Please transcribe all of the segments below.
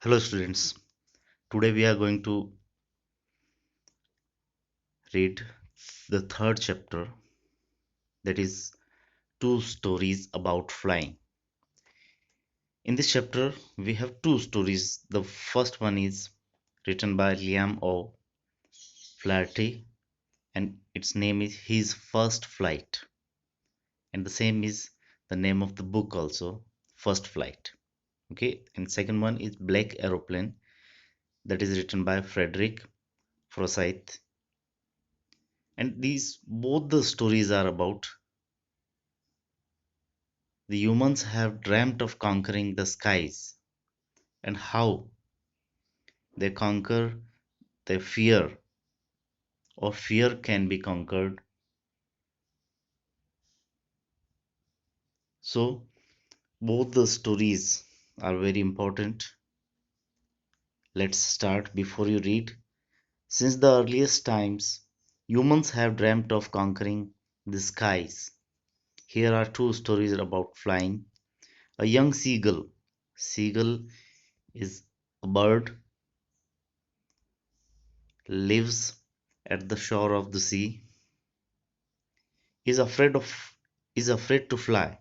Hello students, today we are going to read the third chapter, that is two stories about flying. In this chapter we have two stories. The first one is written by Liam O. Flaherty and its name is His First Flight, and the same is the name of the book also, First Flight. Okay, and second one is Black Aeroplane, that is written by Frederick Forsyth, and these both the stories are about the humans have dreamt of conquering the skies and how they conquer their fear, or fear can be conquered. So, both the stories are very important. Let's start. Before you read, since the earliest times, humans have dreamt of conquering the skies. Here are two stories about flying. A young seagull. Seagull is a bird, lives at the shore of the sea, is afraid of is afraid to fly.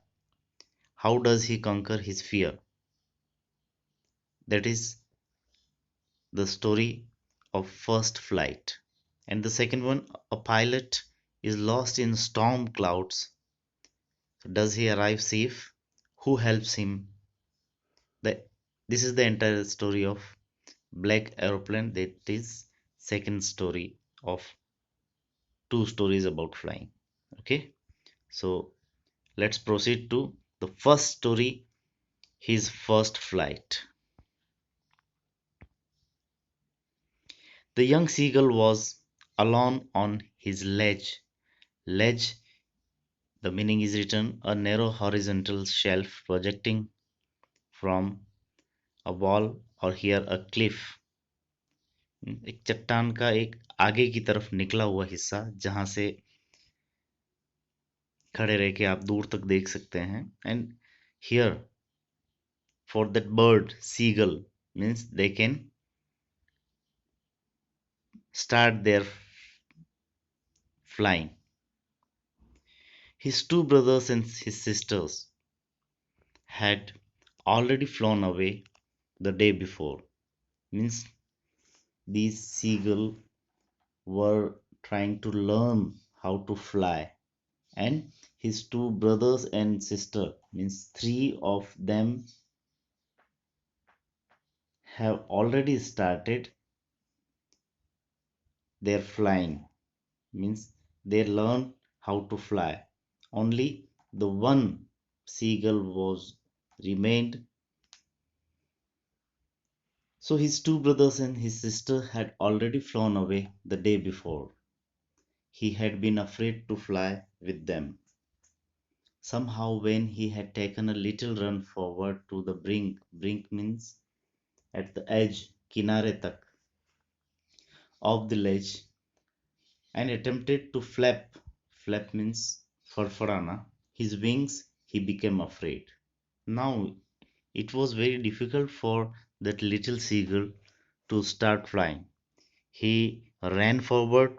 How does he conquer his fear? That is the story of First Flight. And the second one, a pilot is lost in storm clouds. Does he arrive safe? Who helps him? The, this is the entire story of Black Aeroplane. That is second story of two stories about flying. Okay, so let's proceed to the first story, His First Flight. The young seagull was alone on his ledge. Ledge, the meaning is written, a narrow horizontal shelf projecting from a wall or here a cliff. एक चट्टान का एक आगे की तरफ निकला हुआ हिस्सा जहां से खड़े रह के आप दूर तक देख सकते हैं. And here for that bird seagull means they can start their flying. His two brothers and his sisters had already flown away the day before. Means these seagull were trying to learn how to fly, and his two brothers and sister, means three of them, have already started their flying. Means they learned how to fly. Only the one seagull was remained. So his two brothers and his sister had already flown away the day before. He had been afraid to fly with them. Somehow, when he had taken a little run forward to the brink means at the edge, kinare tak, of the ledge, and attempted to flap means farfarana, his wings, he became afraid. Now, it was very difficult for that little seagull to start flying. He ran forward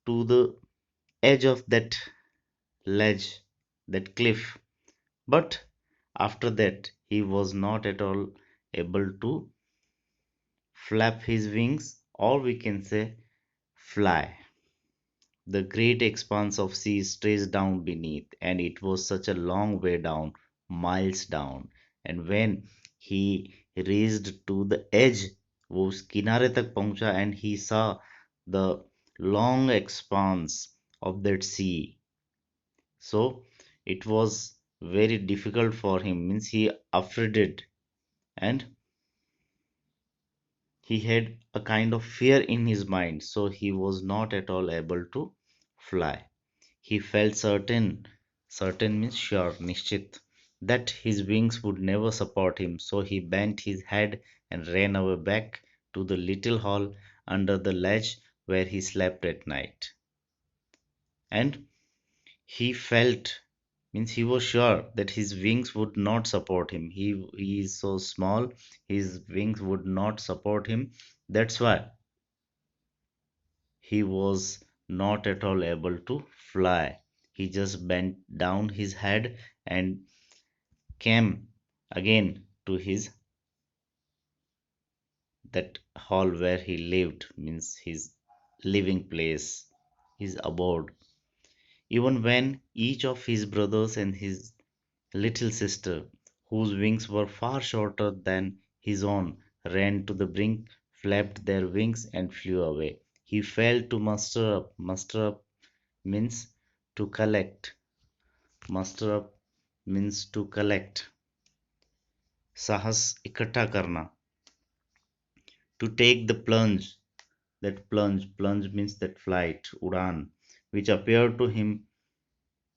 to the edge of that ledge, that cliff, but after that he was not at all able to flap his wings, or we can say fly. The great expanse of sea stretched down beneath, and it was such a long way down, miles down. And when he reached to the edge, वो उस किनारे तक पहुंचा, and he saw the long expanse of that sea. So it was very difficult for him, means he afraid, and he had a kind of fear in his mind, so he was not at all able to fly. He felt certain means sure, nishchit, that his wings would never support him, so he bent his head and ran away back to the little hall under the ledge where he slept at night. And he felt, Means he was sure that his wings would not support him. He is so small, his wings would not support him. That's why he was not at all able to fly. He just bent down his head and came again to his that hall where he lived, means his living place, his abode. Even when each of his brothers and his little sister, whose wings were far shorter than his own, ran to the brink, flapped their wings, and flew away. He failed to muster up. Muster up means to collect. Muster up means to collect. साहस इकट्ठा करना. To take the plunge. That plunge means that flight, udan, which appeared to him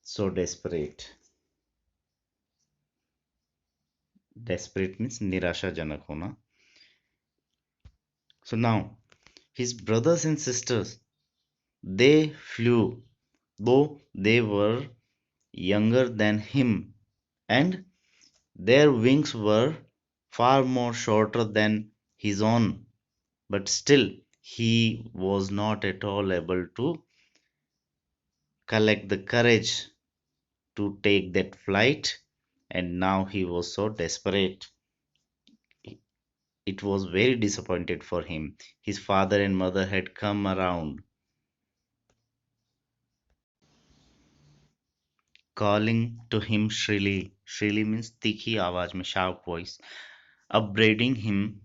so desperate. Desperate means nirashajanak hona. So now, his brothers and sisters, they flew, though they were younger than him, and their wings were far more shorter than his own, but still he was not at all able to collect the courage to take that flight, and now he was so desperate. It was very disappointed for him. His father and mother had come around, calling to him shrilly. Shrilly means tikhi आवाज में, sharp voice, upbraiding him,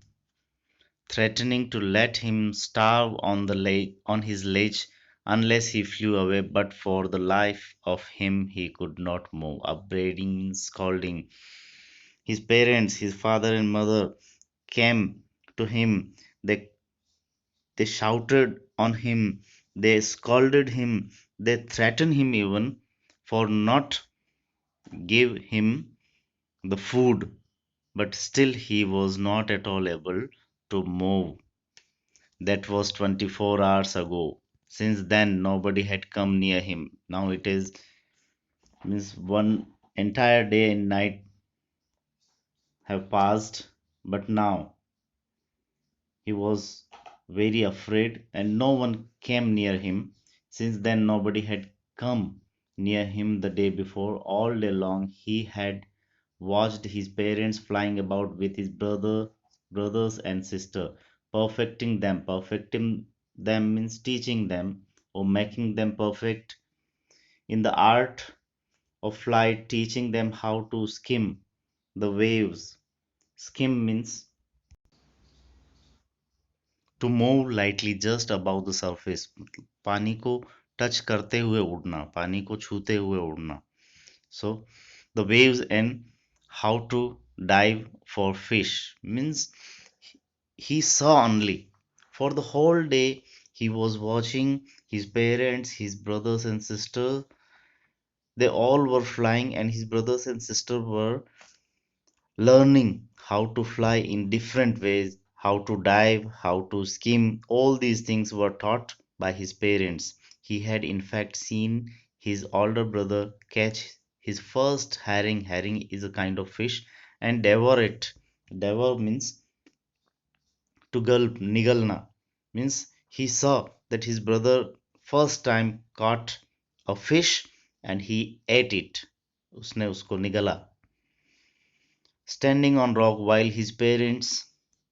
threatening to let him starve on on his ledge unless he flew away. But for the life of him he could not move. Upbraiding means scolding. His parents, his father and mother, came to him. They shouted on him, they scolded him, they threatened him even for not give him the food, but still he was not at all able to move. That was 24 hours ago. Since then nobody had come near him. Now it is means one entire day and night have passed, but now he was very afraid and no one came near him. Since then, nobody had come near him the day before. All day long, he had watched his parents flying about with his brothers and sister, perfecting them. Perfecting them means teaching them or making them perfect in the art of flight, teaching them how to skim the waves. Skim means to move lightly just about the surface, मतलब पानी को touch करते हुए उड़ना, पानी को छूते हुए उड़ना. So the waves and how to dive for fish means he saw only for the whole day. He was watching his parents, his brothers and sisters. They all were flying and his brothers and sisters were learning how to fly in different ways, how to dive, how to skim. All these things were taught by his parents. He had, in fact, seen his older brother catch his first herring. Herring is a kind of fish and devour it. Devour means to gulp, nigalna. Means he saw that his brother first time caught a fish and he ate it. उसने उसको निगला. Standing on rock while his parents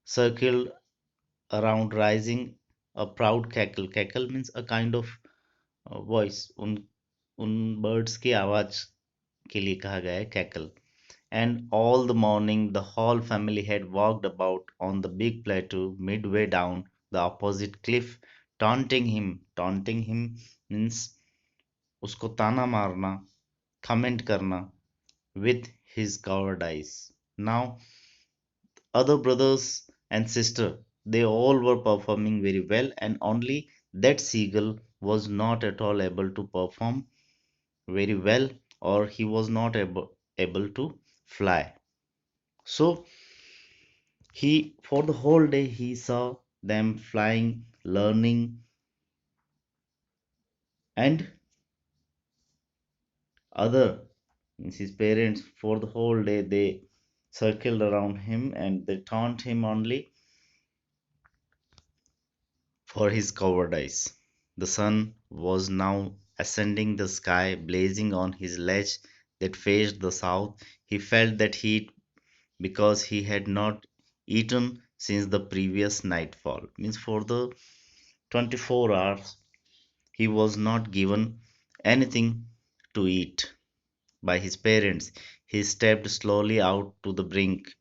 circled around, raising a proud cackle. Cackle means a kind of voice. उन birds की आवाज के लिए कहा गया है cackle. And all the morning the whole family had walked about on the big plateau midway down the opposite cliff, taunting him. Taunting him means उसको ताना मारना, comment करना with his cowardice. Now other brothers and sister, they all were performing very well and only that seagull was not at all able to perform very well, or he was not able to fly. So he for the whole day he saw them flying, learning, and other Means his parents for the whole day they circled around him and they taunt him only for his cowardice. The sun was now ascending the sky, blazing on his ledge that faced the south. He felt that heat because he had not eaten since the previous nightfall. Means for the 24 hours he was not given anything to eat by his parents. He stepped slowly out to the brink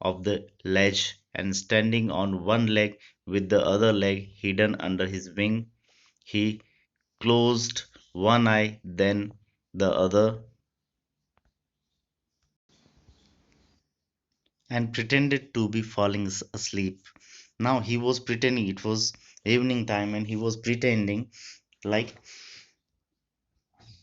of the ledge and standing on one leg with the other leg hidden under his wing, he closed one eye, then the other, and pretended to be falling asleep. Now he was pretending it was evening time and he was pretending like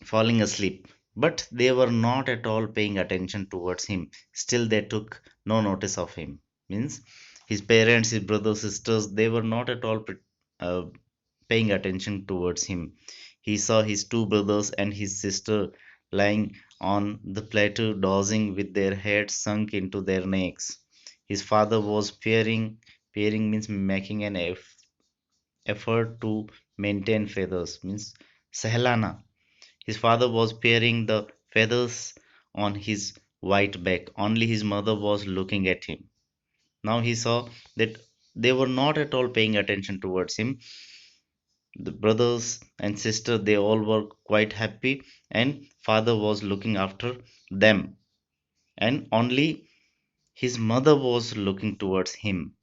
falling asleep. But they were not at all paying attention towards him. Still, they took no notice of him. Means his parents, his brothers, sisters, they were not at all uh, paying attention towards him. He saw his two brothers and his sister lying on the plateau, dozing with their heads sunk into their necks. His father was peering means making an effort to maintain feathers, means Sahlana. His father was paring the feathers on his white back. Only his mother was looking at him. Now he saw that they were not at all paying attention towards him. The brothers and sister they all were quite happy and father was looking after them and only his mother was looking towards him.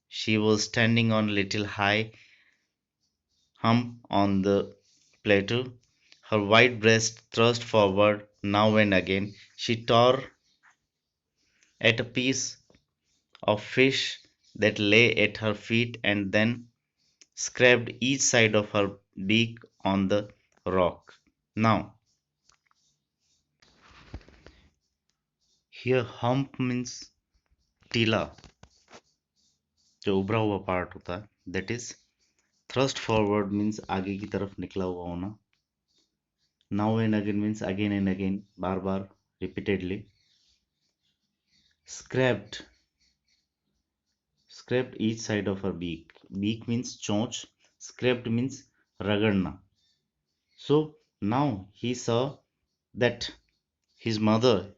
She was standing on a little high hump on the plateau, her white breast thrust forward now and again. She tore at a piece of fish that lay at her feet and then scraped each side of her beak on the rock. Now, here hump means टीला जो उभरा हुआ part होता है that is thrust forward means आगे की तरफ निकला हुआ होना. Now and again means again and again, bar bar repeatedly. Scraped scraped each side of her beak. Beak means chonch, scraped means ragadna. So now he saw that his mother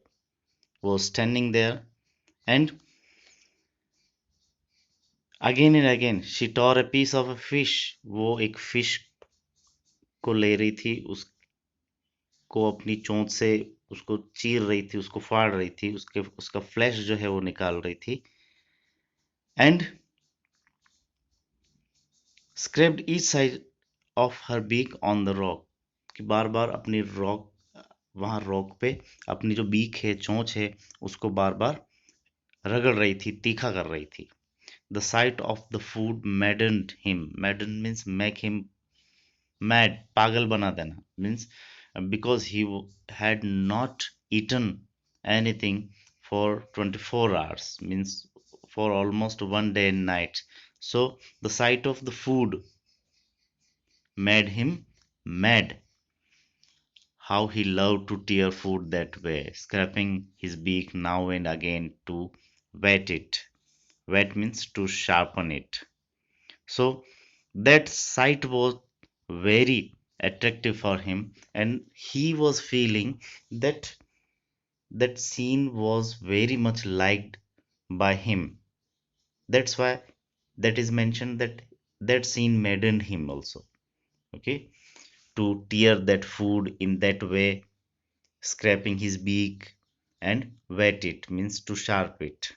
was standing there and again and again she tore a piece of a fish. वो एक fish को ले रही थी, उसको अपनी चोंच से उसको चीर रही थी, उसको फाड़ रही थी, उसका फ्लैश जो है वो निकाल रही थी. And scraped each side of her beak on the rock. कि बार बार अपनी रॉक वहां रॉक पे अपनी जो बीक है चोंच है उसको बार बार रगड़ रही थी, तीखा कर रही थी. The sight of the food maddened him. Madden means make him mad, pagal bana dena. Means because he had not eaten anything for 24 hours, means for almost one day and night. So the sight of the food made him mad. How he loved to tear food that way, scraping his beak now and again to wet it. Wet means to sharpen it. So that sight was very attractive for him, and he was feeling that that scene was very much liked by him. That's why that is mentioned that that scene maddened him also. Okay, to tear that food in that way, scraping his beak and wet it means to sharp it.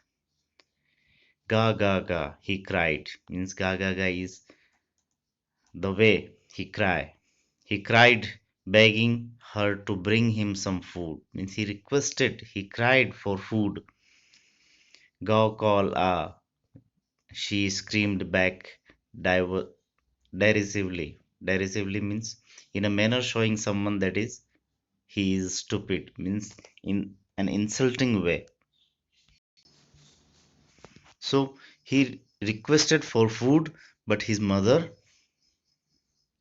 Ga ga ga, he cried. Means ga ga ga is the way he cried. He cried, begging her to bring him some food. Means he requested, he cried for food. Gaw call ah, she screamed back diver- derisively. Derisively means in a manner showing someone that is he is stupid. Means in an insulting way. So he requested for food, but his mother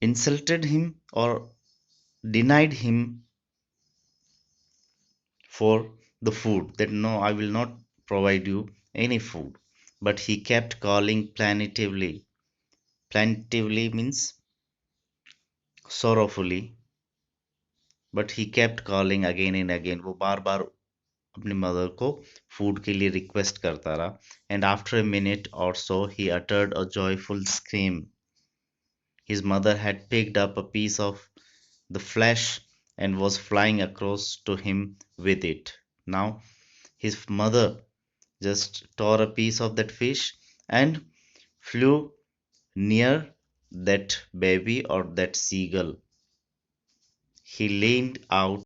insulted him or denied him for the food, that no, I will not provide you any food. But he kept calling plaintively. Plaintively means sorrowfully, but he kept calling again and again. वो बार बार अपनी mother को food के लिए request करता रहा. And after a minute or so, he uttered a joyful scream. His mother had picked up a piece of the flesh and was flying across to him with it. Now, his mother just tore a piece of that fish and flew near that baby or that seagull. He leaned out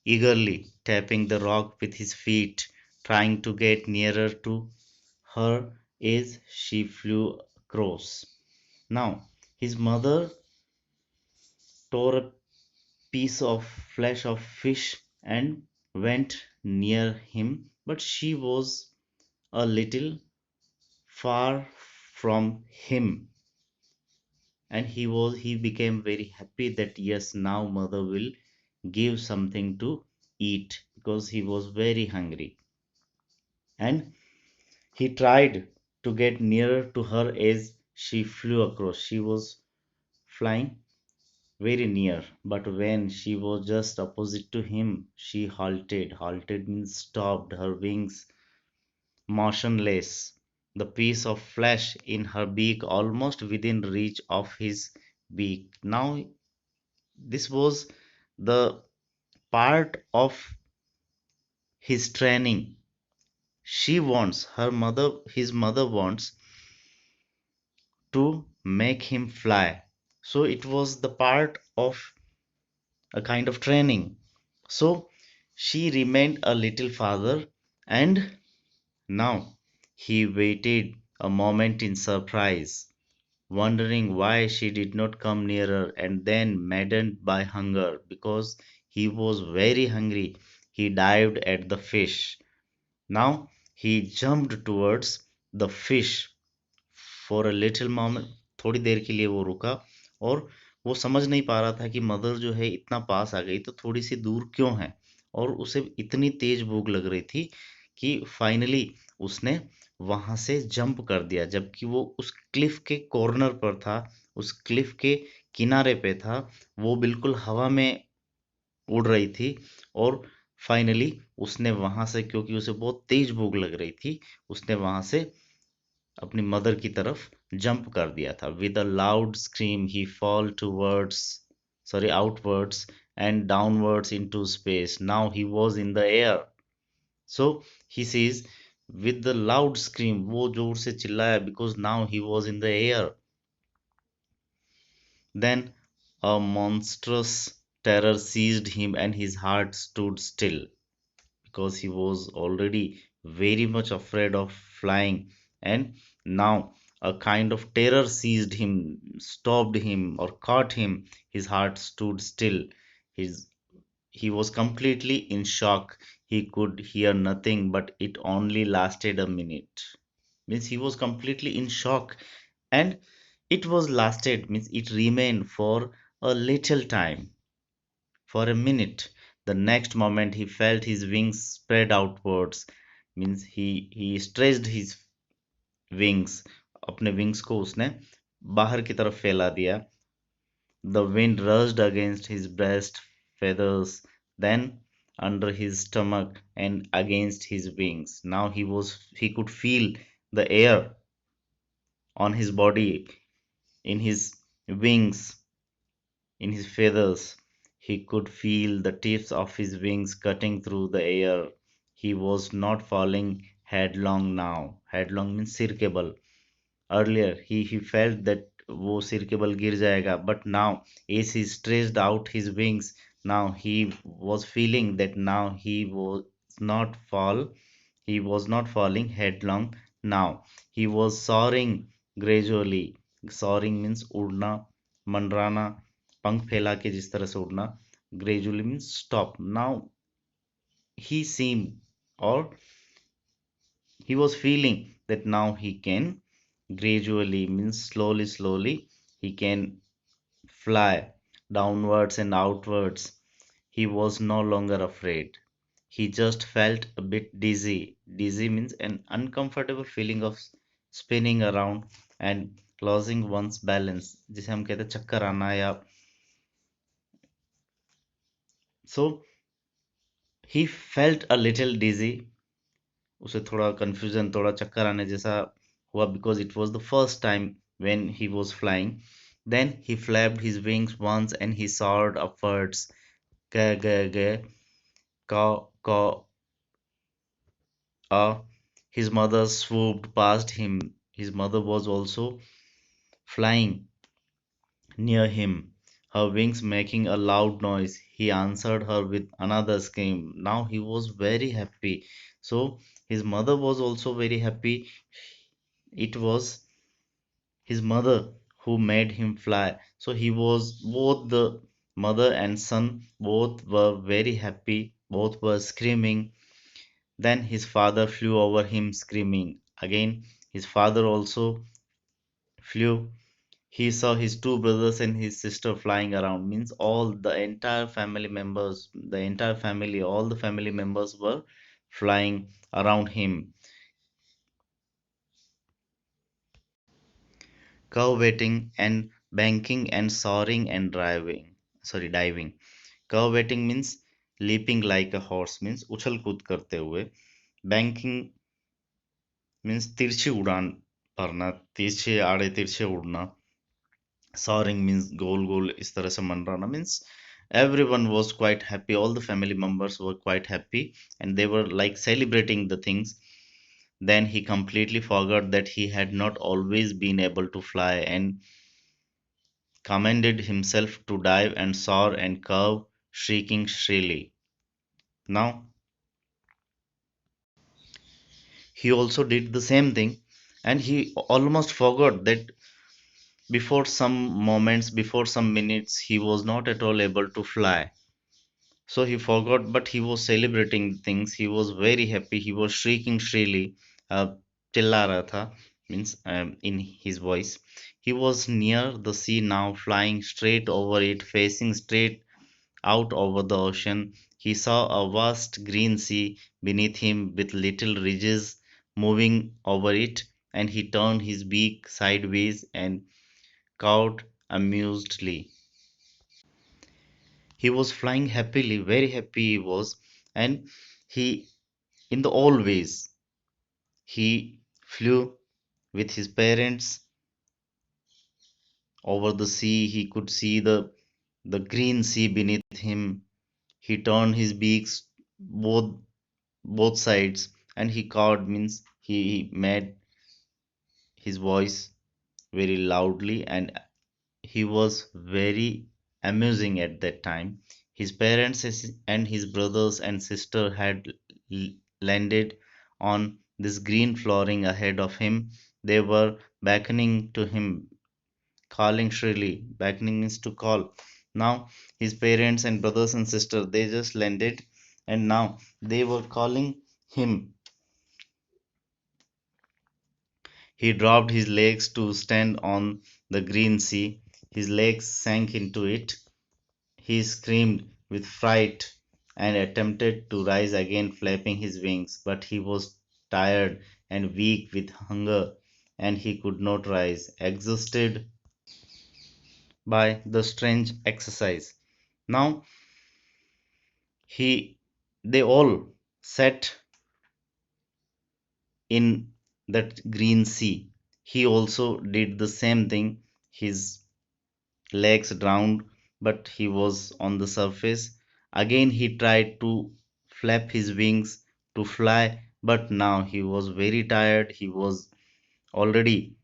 eagerly, tapping the rock with his feet, trying to get nearer to her as she flew across. Now, his mother tore a piece of flesh of fish and went near him, but she was a little far from him, and he became very happy that yes, now mother will give something to eat, because he was very hungry. And he tried to get nearer to her as she flew across. She was flying very near, but when she was just opposite to him, she halted. Halted means stopped, her wings motionless, the piece of flesh in her beak almost within reach of his beak. Now, this was the part of his training. His mother wants to make him fly. So it was the part of a kind of training. So she remained a little farther, and now he waited a moment in surprise, wondering why she did not come nearer, and then maddened by hunger, because he was very hungry, he dived at the fish. Now he jumped towards the fish. For a little moment, थोड़ी देर के लिए वो रुका, और वो समझ नहीं पा रहा था कि मदर जो है इतना पास आ गई तो थोड़ी सी दूर क्यों है, और उसे इतनी तेज भूख लग रही थी कि फाइनली उसने वहां से जंप कर दिया, जबकि वो उस क्लिफ के कॉर्नर पर था, उस क्लिफ के किनारे पे था, वो बिल्कुल हवा में उड़ रही थी, और फाइनली उसने वहां से, क्योंकि उसे बहुत तेज भूख लग रही थी, उसने वहां से अपनी मदर की तरफ जंप कर दिया था. With a loud scream he fall towards, sorry outwards and downwards into space. Now he was in the air. So he says with the loud scream, वो जोर से चिल्लाया, because now he was in the air. Then a monstrous terror seized him and his heart stood still, because he was already very much afraid of flying, and now a kind of terror seized him, stopped him, or caught him. His heart stood still. His He was completely in shock. He could hear nothing, but it only lasted a minute. Means he was completely in shock, and it was lasted, means it remained for a little time, for a minute. The next moment he felt his wings spread outwards, means he stretched his wings. अपने wings को उसने बाहर की तरफ फैला दिया. The wind rushed against his breast feathers, then under his stomach and against his wings. Now he could feel the air on his body, in his wings, in his feathers. He could feel the tips of his wings cutting through the air. He was not falling headlong now. Headlong means सिर के बल. Earlier he felt that वो सिर के बल गिर जाएगा, but now as he stretched out his wings, now he was feeling that now not fall he was not falling headlong now. He was soaring gradually. Soaring means उड़ना, मंडराना, पंख फैला के जिस तरह से उड़ना. Gradually means stop. Now he seemed, or he was feeling that now he can gradually, means slowly, he can fly downwards and outwards. He was no longer afraid. He just felt a bit dizzy. Dizzy means an uncomfortable feeling of spinning around and losing one's balance, जिसे हम कहते हैं चक्कर आना या so he felt a little dizzy. उसे थोड़ा confusion, थोड़ा चक्कर आने जैसा हुआ because it was the first time when he was flying. Then he flapped his wings once and he soared upwards. Ga ga ga, caw caw. His mother swooped past him. His mother was also flying near him, her wings making a loud noise. He answered her with another scream. Now he was very happy. So his mother was also very happy. It was his mother who made him fly. So he was both the mother and son, both were very happy, both were screaming. Then his father flew over him screaming. Again, his father also flew. He saw his two brothers and his sister flying around. Means all the entire family members, the entire family, all the family members were flying around him. Curveting and banking and soaring and driving. Sorry, diving. Curveting means leaping like a horse means उछल कूद करते हुए. Banking means तिरछी उड़ान भरना, तिरछे आड़े तिरछे उड़ना. Soaring means गोल गोल इस तरह से मंडराना means everyone was quite happy. All the family members were quite happy and they were like celebrating the things. Then he completely forgot that he had not always been able to fly and commanded himself to dive and soar and curve, shrieking shrilly. Now he also did the same thing and he almost forgot that before some moments, before some minutes, he was not at all able to fly. So he forgot, but he was celebrating things. He was very happy. He was shrieking shrilly. Uh, चिल्ला रहा था means in his voice. He was near the sea now, flying straight over it, facing straight out over the ocean. He saw a vast green sea beneath him with little ridges moving over it, and he turned his beak sideways and cawed amusedly. He was flying happily, very happy he was, and he, in the all ways, he flew with his parents over the sea. He could see the green sea beneath him. He turned his beaks both both sides and he cawed means he made his voice very loudly and he was very amusing at that time. His parents and his brothers and sister had landed on this green flooring ahead of him. They were beckoning to him, calling shrilly. Beckoning means to call. Now his parents and brothers and sister they just landed and now they were calling him. He dropped his legs to stand on the green sea. His legs sank into it. He screamed with fright and attempted to rise again, flapping his wings, but he was tired and weak with hunger, and he could not rise, exhausted by the strange exercise. Now he they all sat in that green sea. He also did the same thing. His legs drowned, but he was on the surface. Again, he tried to flap his wings to fly, but now he was very tired. He was already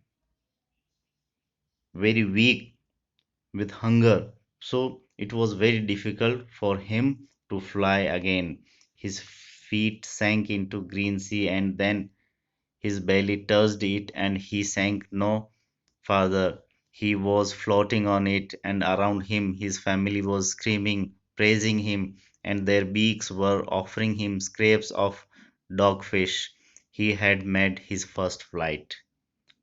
very weak with hunger, so it was very difficult for him to fly again. His feet sank into green sea and then his belly touched it and he sank no farther. He was floating on it, and around him his family was screaming, praising him, and their beaks were offering him scraps of dogfish. He had made his first flight.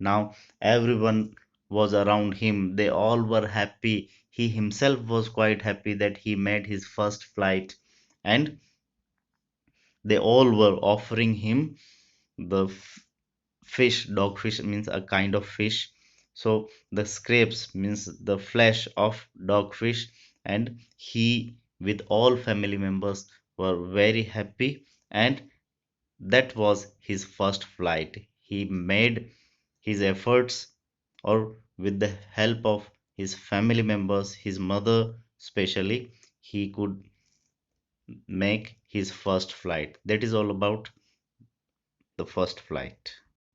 Now everyone was around him. They all were happy. he himself was quite happy that he made his first flight, and they all were offering him the fish. Dogfish means a kind of fish, so the scrapes means the flesh of dogfish, and he with all family members were very happy, and that was his first flight. He made his efforts, or with the help of his family members, his mother especially, he could make his first flight. That is all about the first flight.